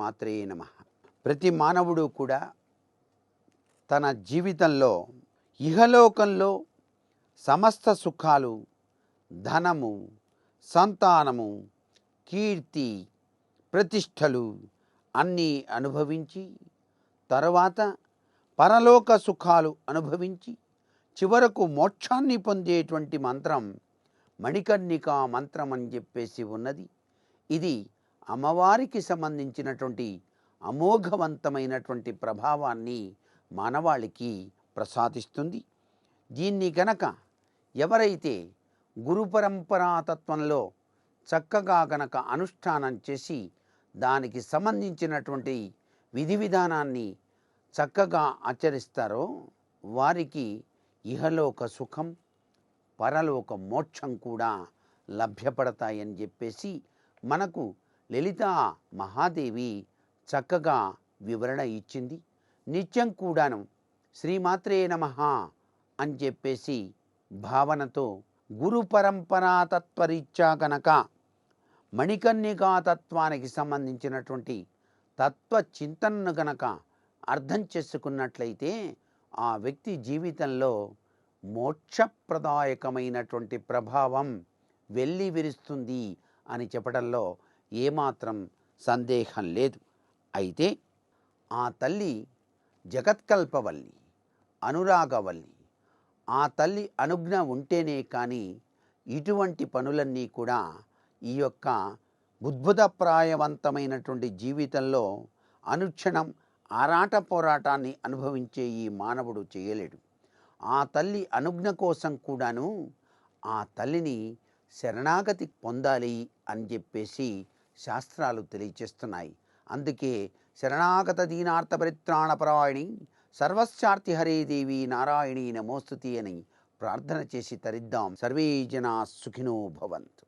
శ్రీమాత్రే నమః. ప్రతి మానవుడు కూడా తన జీవితంలో ఇహలోకంలో సమస్త సుఖాలు, ధనము, సంతానము, కీర్తి, ప్రతిష్టలు అన్నీ అనుభవించి తర్వాత పరలోక సుఖాలు అనుభవించి చివరకు మోక్షాన్ని పొందేటువంటి మంత్రం మణికర్ణికా మంత్రం అని చెప్పేసి ఉన్నది. ఇది అమ్మవారికి సంబంధించినటువంటి అమోఘవంతమైనటువంటి ప్రభావాన్ని మానవాళికి ప్రసాదిస్తుంది. దీన్ని గనక ఎవరైతే గురు పరంపరాతత్వంలో చక్కగా గనక అనుష్ఠానం చేసి దానికి సంబంధించినటువంటి విధి విధానాన్ని చక్కగా ఆచరిస్తారో వారికి ఇహలోక సుఖం, పరలోక మోక్షం కూడా లభ్యపడతాయని చెప్పేసి మనకు లలితా మహాదేవి చక్కగా వివరణ ఇచ్చింది. నిత్యం కూడాను శ్రీమాత్రే నమః అని చెప్పేసి భావనతో గురు పరంపరాతత్వరీత్యా కనుక మణికర్ణికా తత్వానికి సంబంధించినటువంటి తత్వ చింతనను గనక అర్థం చేసుకున్నట్లయితే ఆ వ్యక్తి జీవితంలో మోక్షప్రదాయకమైనటువంటి ప్రభావం వెళ్ళి విరుస్తుంది అని చెప్పడంలో ఏమాత్రం సందేహం లేదు. అయితే ఆ తల్లి జగత్కల్పవల్లి, అనురాగవల్లి. ఆ తల్లి అనుజ్ఞ ఉంటేనే కానీ ఇటువంటి పనులన్నీ కూడా ఈ యొక్క బుద్భుతప్రాయవంతమైనటువంటి జీవితంలో అనుక్షణం ఆరాట పోరాటాన్ని అనుభవించే ఈ మానవుడు చేయలేడు. ఆ తల్లి అనుజ్ఞ కోసం కూడాను ఆ తల్లిని శరణాగతి పొందాలి అని చెప్పేసి శాస్త్రాలు తెలియచేస్తున్నాయి. అందుకే శరణాగత దీనార్థ పరిత్రాణపరాయణి సర్వస్యార్థి హరే దేవి నారాయణీ నమోస్తుతి అని ప్రార్థన చేసి తరిద్దాం. సర్వే జనా సుఖినో భవంతు.